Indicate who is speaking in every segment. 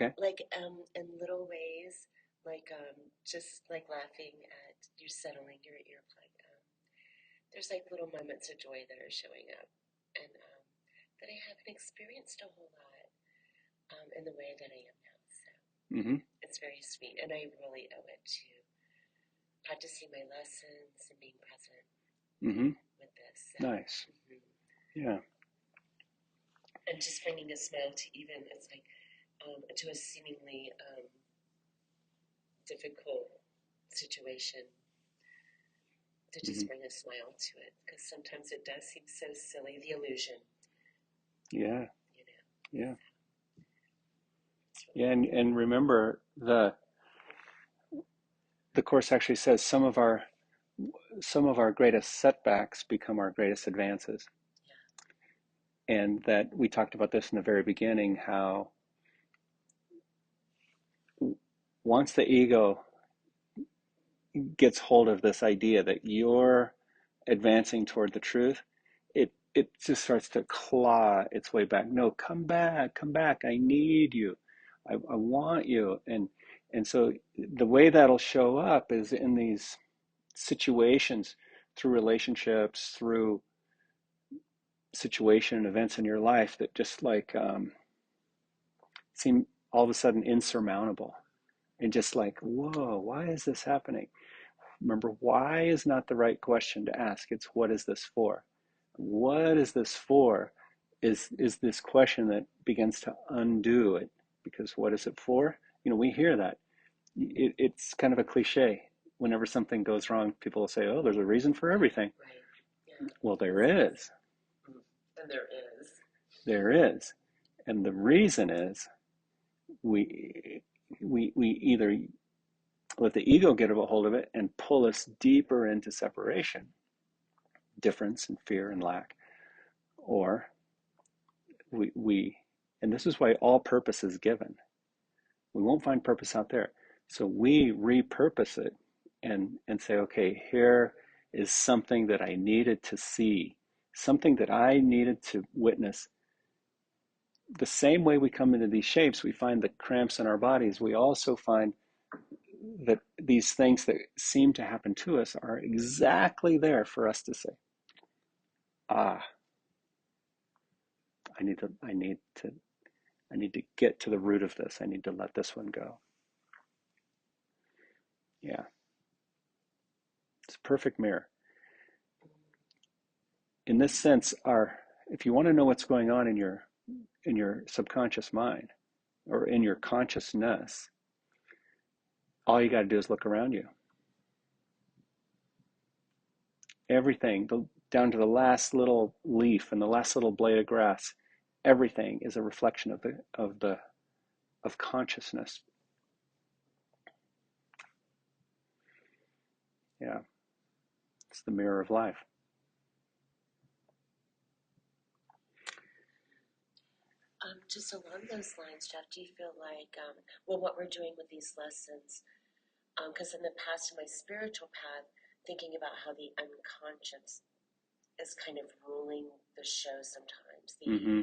Speaker 1: Okay.
Speaker 2: like in little ways, like just like laughing at you settling your earplug. There's like little moments of joy that are showing up, and that I haven't experienced a whole lot in the way that I am now. So
Speaker 1: Mm-hmm.
Speaker 2: it's very sweet, and I really owe it to practicing my lessons and being present
Speaker 1: Mm-hmm.
Speaker 2: with this. So,
Speaker 1: Nice. Yeah.
Speaker 2: and just bringing a smile to even it's like to a seemingly difficult situation to
Speaker 1: Mm-hmm.
Speaker 2: just bring a smile to it because sometimes it does seem so silly, the illusion,
Speaker 1: Yeah.
Speaker 2: you know.
Speaker 1: Yeah.
Speaker 2: It's
Speaker 1: Yeah.
Speaker 2: really
Speaker 1: And remember the course actually says some of our greatest setbacks become our greatest advances. And that we talked about this in the very beginning, how once the ego gets hold of this idea that you're advancing toward the truth, it just starts to claw its way back. No, come back. I need you. I want you. And so the way that'll show up is in these situations, through relationships, through situation and events in your life that just like seem all of a sudden insurmountable, and just like, whoa, why is this happening? Remember, why is not the right question to ask. It's what is this for? What is this for is this question that begins to undo it. Because what is it for? We hear that. It's kind of a cliche. Whenever something goes wrong, people will say, oh, there's a reason for everything.
Speaker 2: right. Yeah.
Speaker 1: Well, there
Speaker 2: This is,
Speaker 1: is.
Speaker 2: and there is.
Speaker 1: There is. And the reason is we we either let the ego get a hold of it and pull us deeper into separation, difference and fear and lack, or we and this is why all purpose is given. We won't find purpose out there. So we repurpose it and say, okay, here is something that I needed to see, something that I needed to witness. The same way we come into these shapes, we find the cramps in our bodies. We also find that these things that seem to happen to us are exactly there for us to say, ah, I need to get to the root of this. I need to let this one go. Yeah, it's a perfect mirror. In this sense, if you want to know what's going on in your subconscious mind or in your consciousness, all you got to do is look around you. Everything, down to the last little leaf and the last little blade of grass, everything is a reflection of consciousness. Yeah, it's the mirror of life.
Speaker 2: Just along those lines, Jeff, do you feel like, well, what we're doing with these lessons, because in the past, in my spiritual path, thinking about how the unconscious is kind of ruling the show sometimes.
Speaker 1: Mm-hmm.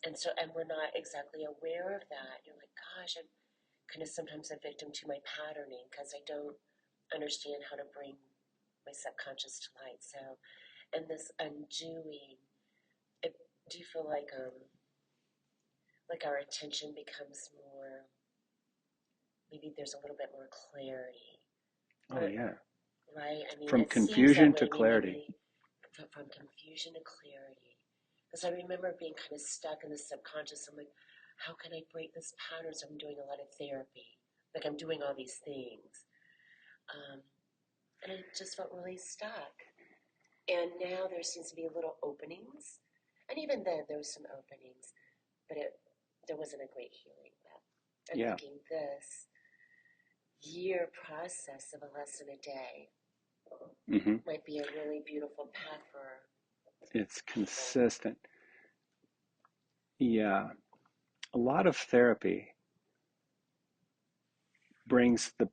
Speaker 2: And we're not exactly aware of that. You're like, gosh, I'm kind of sometimes a victim to my patterning because I don't understand how to bring my subconscious to light. So, and this undoing, it, do you feel like our attention becomes more? Maybe there's a little bit more clarity,
Speaker 1: Oh
Speaker 2: or
Speaker 1: yeah.
Speaker 2: right? I mean,
Speaker 1: From
Speaker 2: it seems that
Speaker 1: confusion
Speaker 2: way.
Speaker 1: to
Speaker 2: I mean,
Speaker 1: clarity.
Speaker 2: maybe from confusion to clarity. Because I remember being kind of stuck in the subconscious. I'm like, how can I break this pattern? So I'm doing a lot of therapy. Like I'm doing all these things. Um, and I just felt really stuck. And now there seems to be little openings. And even then, there was some openings, but there wasn't a great healing yet. I'm
Speaker 1: Yeah.
Speaker 2: thinking this year process of a lesson a day
Speaker 1: Mm-hmm.
Speaker 2: might be a really beautiful path for
Speaker 1: It's
Speaker 2: people.
Speaker 1: consistent. Yeah. A lot of therapy brings up the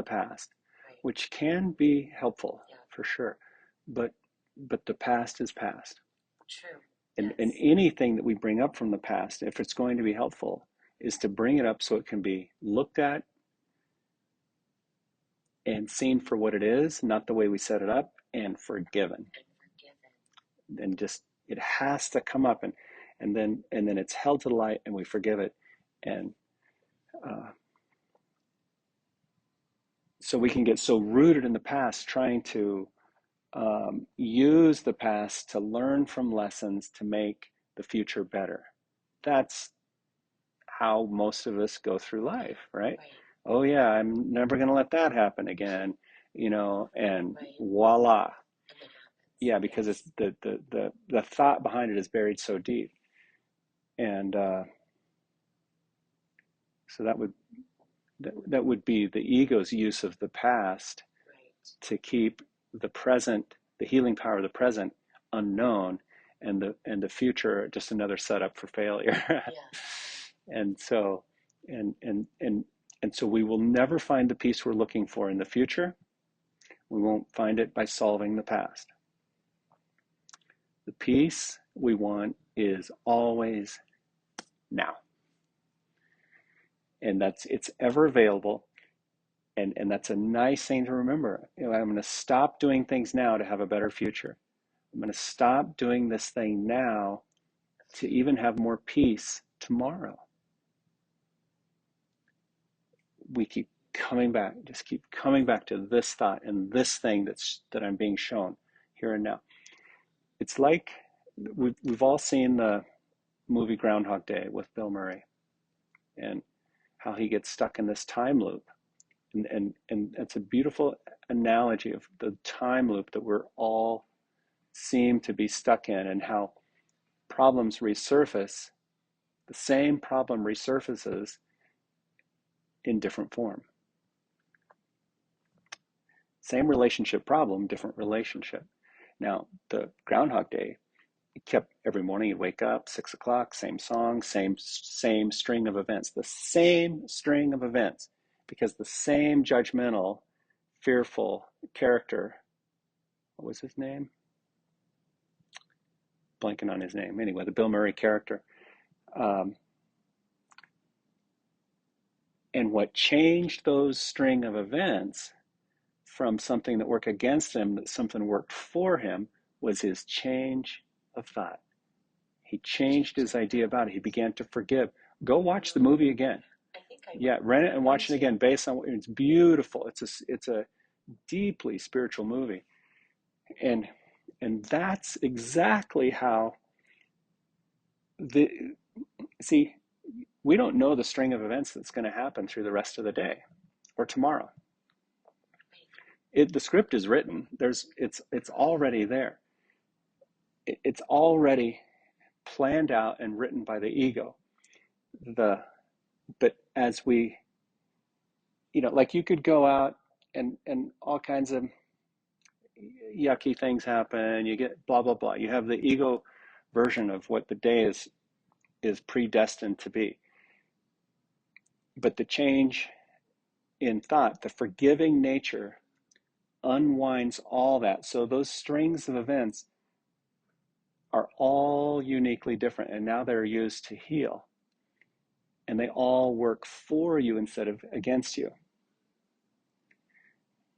Speaker 1: past,
Speaker 2: Right.
Speaker 1: which can be helpful
Speaker 2: Yeah.
Speaker 1: for sure. But the past is past.
Speaker 2: True.
Speaker 1: And
Speaker 2: Yes.
Speaker 1: anything that we bring up from the past, if it's going to be helpful, is to bring it up so it can be looked at and seen for what it is, not the way we set it up, and forgiven.
Speaker 2: And forgiven.
Speaker 1: And just it has to come up, and then it's held to the light, and we forgive it, and uh, so we can get so rooted in the past, trying to use the past to learn from lessons to make the future better. That's how most of us go through life, right?
Speaker 2: Right.
Speaker 1: Oh yeah, I'm never going to let that happen again, and
Speaker 2: Right.
Speaker 1: voila.
Speaker 2: And that happens.
Speaker 1: Yeah, because it's
Speaker 2: Yes.
Speaker 1: the thought behind it is buried so deep, and so that would be the ego's use of the past
Speaker 2: Right.
Speaker 1: to keep the present, the healing power of the present, unknown, and the future just another setup for failure.
Speaker 2: Yes. Right.
Speaker 1: and so and and and and so we will never find the peace we're looking for in the future. We won't find it by solving the past. The peace we want is always now, and it's ever available. And that's a nice thing to remember. I'm going to stop doing things now to have a better future. I'm going to stop doing this thing now to even have more peace tomorrow. We keep coming back, just keep coming back to this thought and this thing that I'm being shown here and now. It's like we've all seen the movie Groundhog Day with Bill Murray, and how he gets stuck in this time loop. And it's a beautiful analogy of the time loop that we're all seem to be stuck in, and how problems resurface. The same problem resurfaces in different form. Same relationship problem, different relationship. Now, the Groundhog Day, it kept every morning you'd wake up, 6 o'clock, same song, same string of events, the same string of events, because the same judgmental, fearful character, what was his name? Blanking on his name. Anyway, the Bill Murray character. Um, and what changed those string of events from something that worked against him, that something worked for him, was his change of thought. He changed his idea about it. He began to forgive. Go watch the movie again.
Speaker 2: I think I
Speaker 1: Yeah,
Speaker 2: will.
Speaker 1: rent it
Speaker 2: I'm
Speaker 1: and
Speaker 2: going
Speaker 1: watch it
Speaker 2: to.
Speaker 1: again. Based on it's beautiful. It's a deeply spiritual movie, and and that's exactly how the see. We don't know the string of events that's going to happen through the rest of the day or tomorrow. The script is written. It's already there. It's already planned out and written by the ego. The but as we, like, you could go out and all kinds of yucky things happen. You get blah blah blah. You have the ego version of what the day is predestined to be. But the change in thought, the forgiving nature, unwinds all that. So those strings of events are all uniquely different, and now they're used to heal, and they all work for you instead of against you.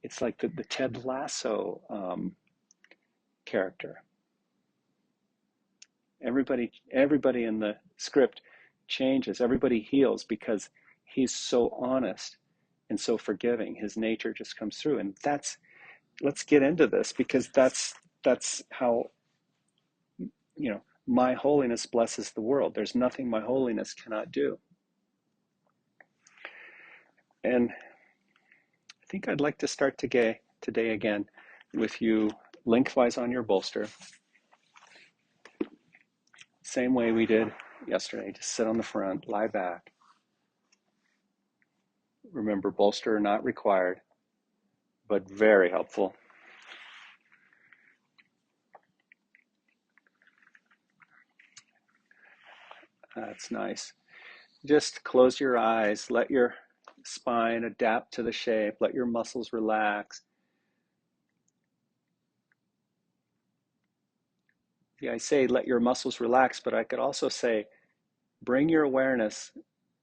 Speaker 1: It's like the Ted Lasso character. Everybody in the script changes. Everybody heals because he's so honest and so forgiving. His nature just comes through, and let's get into this, because that's how, my holiness blesses the world. There's nothing my holiness cannot do. And I think I'd like to start today again with you lengthwise on your bolster, same way we did yesterday. Just sit on the front, lie back. Remember, bolster not required, but very helpful. That's nice. Just close your eyes, let your spine adapt to the shape, let your muscles relax. I say let your muscles relax, but I could also say bring your awareness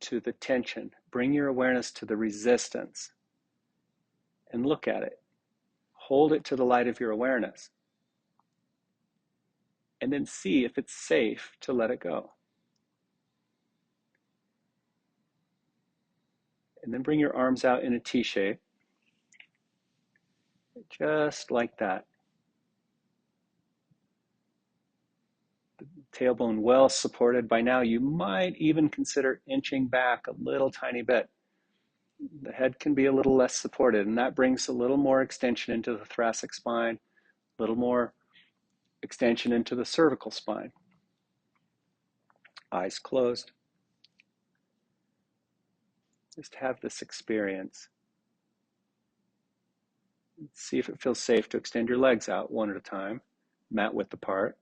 Speaker 1: to the tension, bring your awareness to the resistance, and look at it. Hold it to the light of your awareness, and then see if it's safe to let it go. And then bring your arms out in a T shape, just like that. Tailbone well supported. By now, you might even consider inching back a little tiny bit. The head can be a little less supported, and that brings a little more extension into the thoracic spine, a little more extension into the cervical spine. Eyes closed. Just have this experience. See if it feels safe to extend your legs out one at a time, mat width apart.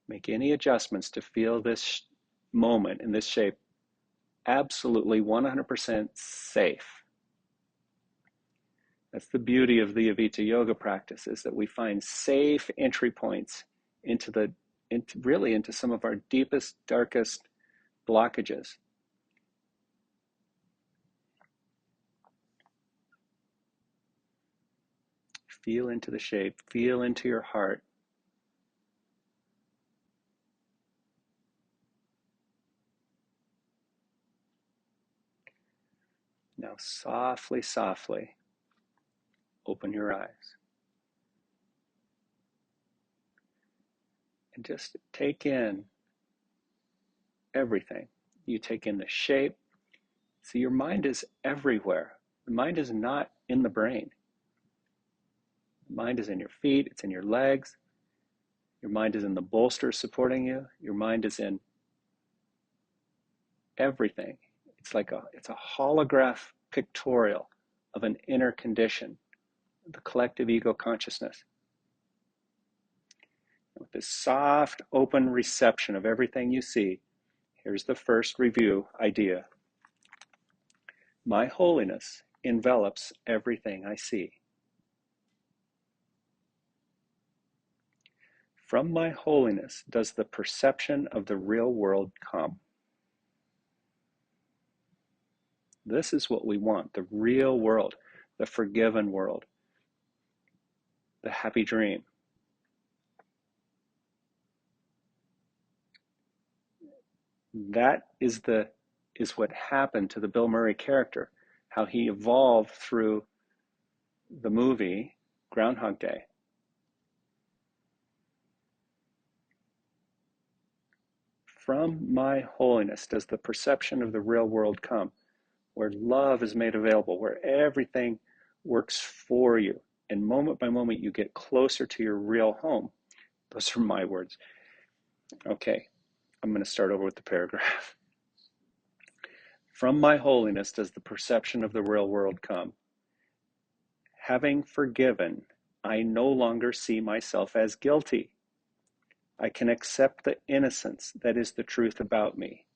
Speaker 1: Make any adjustments to feel this moment in this shape absolutely 100% safe. That's the beauty of the Avita yoga practice, is that we find safe entry points into some of our deepest, darkest blockages. Feel into the shape, feel into your heart. Now softly, softly, open your eyes. And just take in everything. You take in the shape. See, your mind is everywhere. The mind is not in the brain. The mind is in your feet, it's in your legs. Your mind is in the bolster supporting you. Your mind is in everything. It's a holograph pictorial of an inner condition, the collective ego consciousness. With this soft, open reception of everything you see, here's the first review idea. My holiness envelops everything I see. From my holiness does the perception of the real world come. This is what we want, the real world, the forgiven world, the happy dream. That is what happened to the Bill Murray character, how he evolved through the movie Groundhog Day. From my holiness does the perception of the real world come, where love is made available, where everything works for you. And moment by moment, you get closer to your real home. Those are my words. Okay, I'm going to start over with the paragraph. From my holiness does the perception of the real world come. Having forgiven, I no longer see myself as guilty. I can accept the innocence that is the truth about me.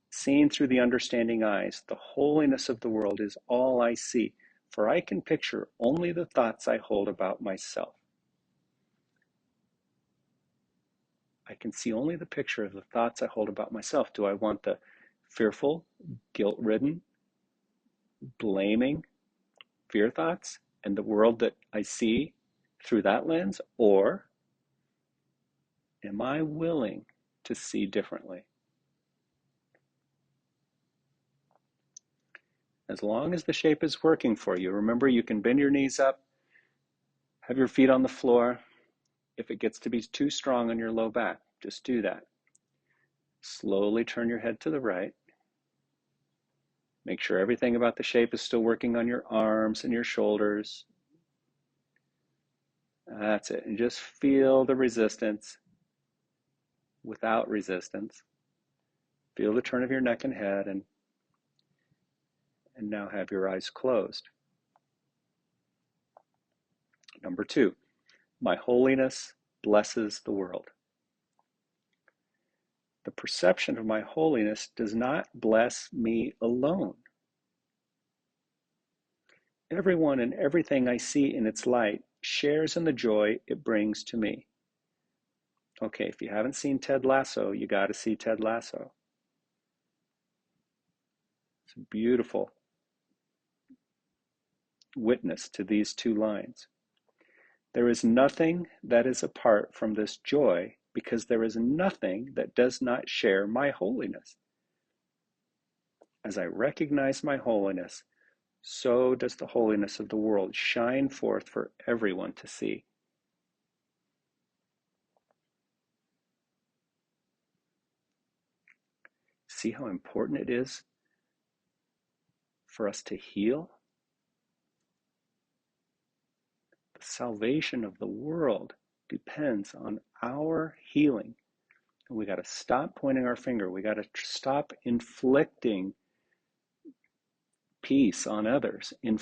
Speaker 1: Seen through the understanding eyes, the holiness of the world is all I see, for I can picture only the thoughts I hold about myself. I can see only the picture of the thoughts I hold about myself. Do I want the fearful, guilt-ridden, blaming fear thoughts and the world that I see through that lens? Or am I willing to see differently? As long as the shape is working for you, remember you can bend your knees up, have your feet on the floor. If it gets to be too strong on your low back, just do that. Slowly turn your head to the right. Make sure everything about the shape is still working on your arms and your shoulders. That's it. And just feel the resistance without resistance. Feel the turn of your neck and head, and now have your eyes closed. Number 2, my holiness blesses the world. The perception of my holiness does not bless me alone. Everyone and everything I see in its light shares in the joy it brings to me. Okay, if you haven't seen Ted Lasso, you got to see Ted Lasso. It's a beautiful witness to these two lines. There is nothing that is apart from this joy, because there is nothing that does not share my holiness. As I recognize my holiness, so does the holiness of the world shine forth for everyone to see. See how important it is for us to heal? The salvation of the world depends on our healing. And we got to stop pointing our finger. We got to stop inflicting peace on others. You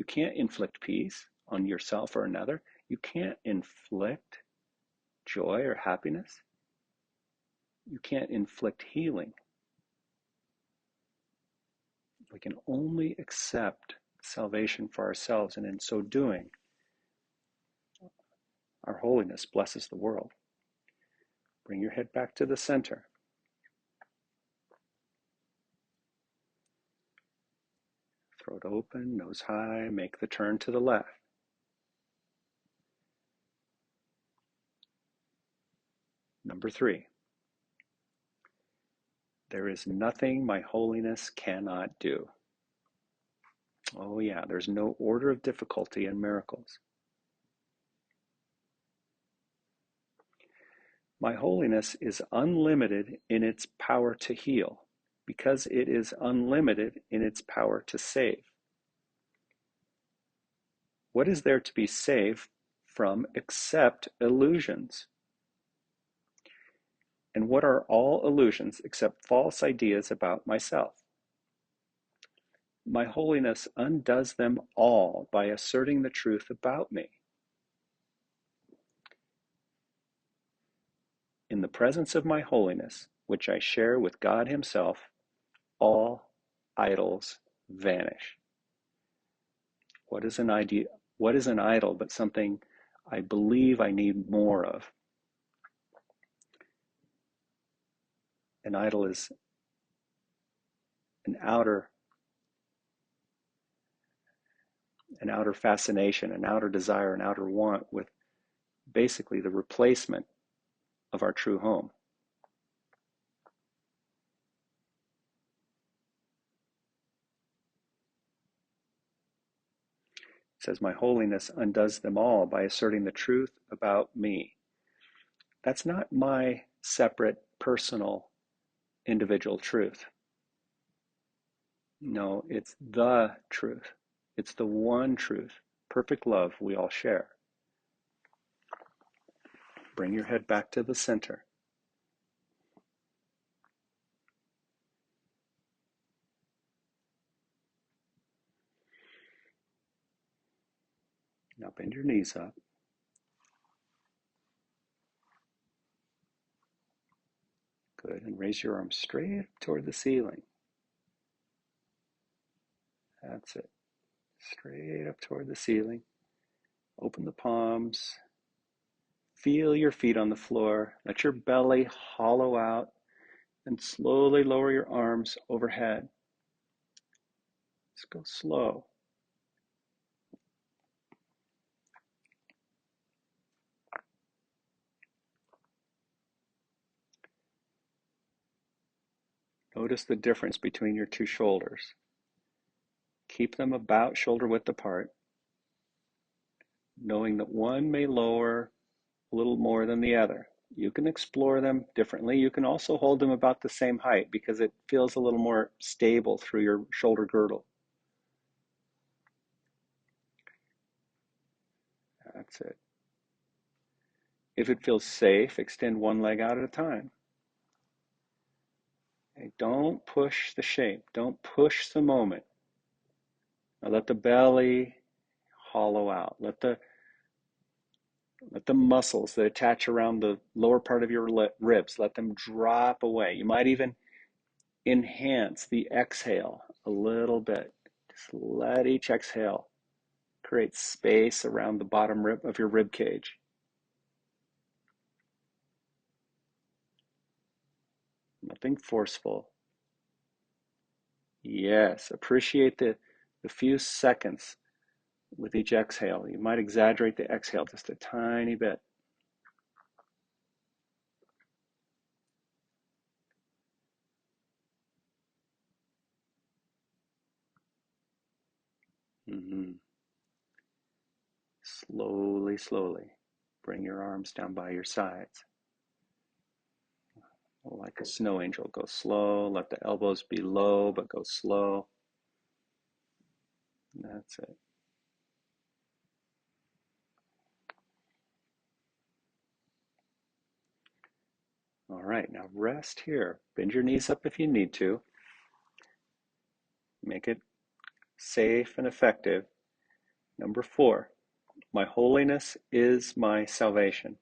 Speaker 1: can't inflict peace on yourself or another. You can't inflict joy or happiness. You can't inflict healing. We can only accept salvation for ourselves, and in so doing, our holiness blesses the world. Bring your head back to the center. Throat open, nose high, make the turn to the left. Number 3. There is nothing my holiness cannot do. Oh yeah, there's no order of difficulty in miracles. My holiness is unlimited in its power to heal, because it is unlimited in its power to save. What is there to be saved from except illusions? And what are all illusions except false ideas about myself? My holiness undoes them all by asserting the truth about me. In the presence of my holiness, which I share with God Himself, all idols vanish. What is an idea? What is an idol but something I believe I need more of? An idol is an outer fascination, an outer desire, an outer want, with basically the replacement of our true home. It says, my holiness undoes them all by asserting the truth about me. That's not my separate, personal, individual truth. No, it's the truth. It's the one truth, perfect love we all share. Bring your head back to the center. Now bend your knees up. Good, and raise your arms straight toward the ceiling. That's it. Straight up toward the ceiling. Open the palms. Feel your feet on the floor. Let your belly hollow out, and slowly lower your arms overhead. Just go slow. Notice the difference between your two shoulders. Keep them about shoulder width apart, knowing that one may lower a little more than the other. You can explore them differently. You can also hold them about the same height because it feels a little more stable through your shoulder girdle. That's it. If it feels safe, extend one leg out at a time. Okay, don't push the shape. Don't push the moment. Now let the belly hollow out. Let the Let the muscles that attach around the lower part of your ribs, let them drop away. You might even enhance the exhale a little bit. Just let each exhale create space around the bottom rib of your rib cage. Nothing forceful. Yes, appreciate the few seconds with each exhale. You might exaggerate the exhale just a tiny bit. Mm-hmm. Slowly, slowly, bring your arms down by your sides. Like a snow angel, go slow. Let the elbows be low, but go slow. That's it. All right, now rest here. Bend your knees up if you need to. Make it safe and effective. Number 4, my holiness is my salvation.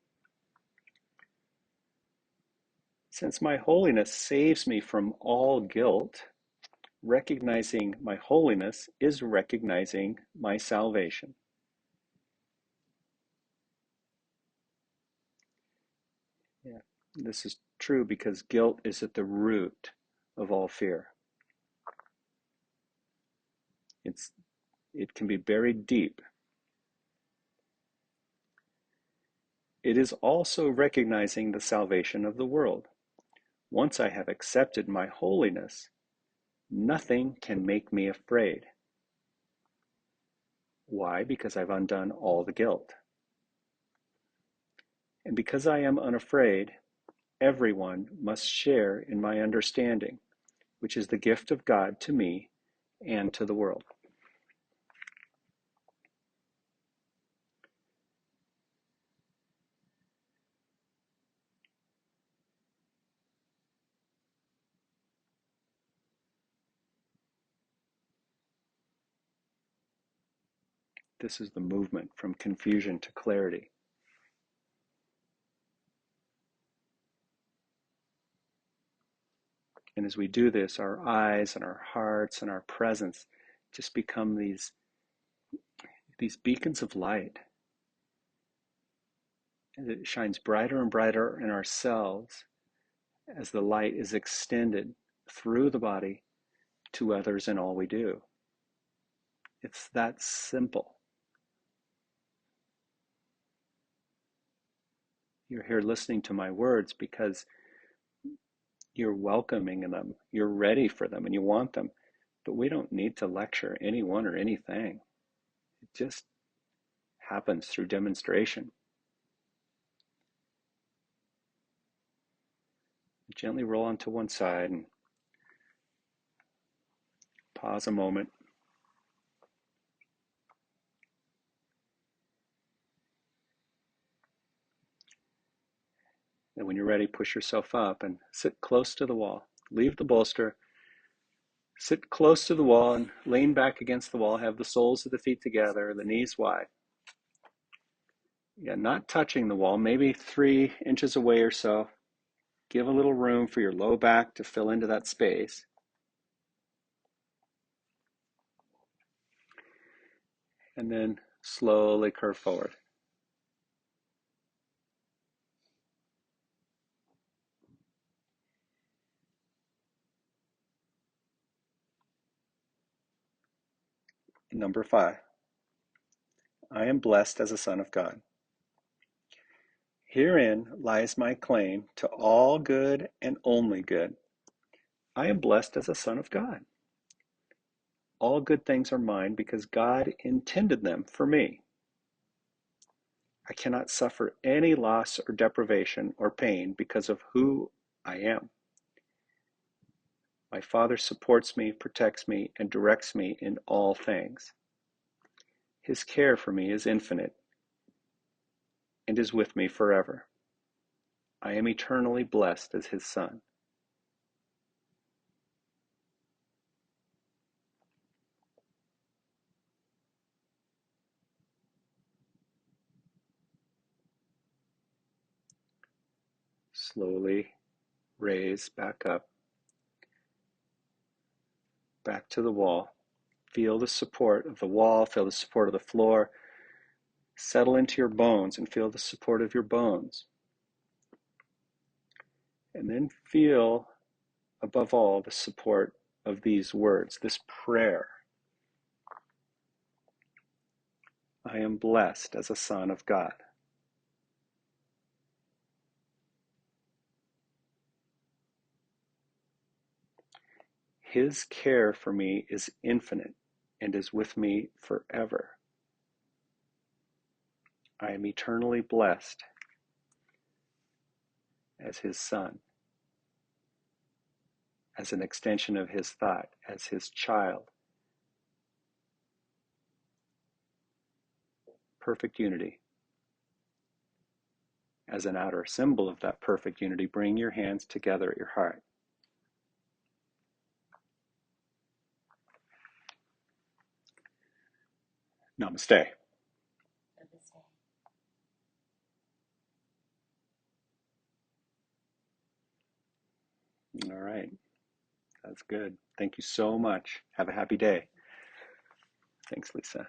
Speaker 1: Since my holiness saves me from all guilt, recognizing my holiness is recognizing my salvation. Yeah, this is true because guilt is at the root of all fear. It can be buried deep. It is also recognizing the salvation of the world. Once I have accepted my holiness, nothing can make me afraid. Why? Because I've undone all the guilt. And because I am unafraid, everyone must share in my understanding, which is the gift of God to me and to the world. This is the movement from confusion to clarity. And as we do this, our eyes and our hearts and our presence just become these beacons of light. And it shines brighter and brighter in ourselves as the light is extended through the body to others in all we do. It's that simple. You're here listening to my words because you're welcoming them, you're ready for them, and you want them. But we don't need to lecture anyone or anything. It just happens through demonstration. Gently roll onto one side and pause a moment. And when you're ready, push yourself up and sit close to the wall. Leave the bolster, sit close to the wall and lean back against the wall. Have the soles of the feet together, the knees wide. Yeah, not touching the wall, maybe 3 inches away or so. Give a little room for your low back to fill into that space. And then slowly curve forward. Number 5, I am blessed as a son of God. Herein lies my claim to all good and only good. I am blessed as a son of God. All good things are mine because God intended them for me. I cannot suffer any loss or deprivation or pain because of who I am. My Father supports me, protects me, and directs me in all things. His care for me is infinite and is with me forever. I am eternally blessed as his son. Slowly raise back up, back to the wall. Feel the support of the wall, feel the support of the floor. Settle into your bones and feel the support of your bones. And then feel, above all, the support of these words, this prayer. I am blessed as a son of God. His care for me is infinite and is with me forever. I am eternally blessed as his son, as an extension of his thought, as his child. Perfect unity. As an outer symbol of that perfect unity, bring your hands together at your heart. Namaste.
Speaker 2: Namaste.
Speaker 1: All right. That's good. Thank you so much. Have a happy day. Thanks, Lisa.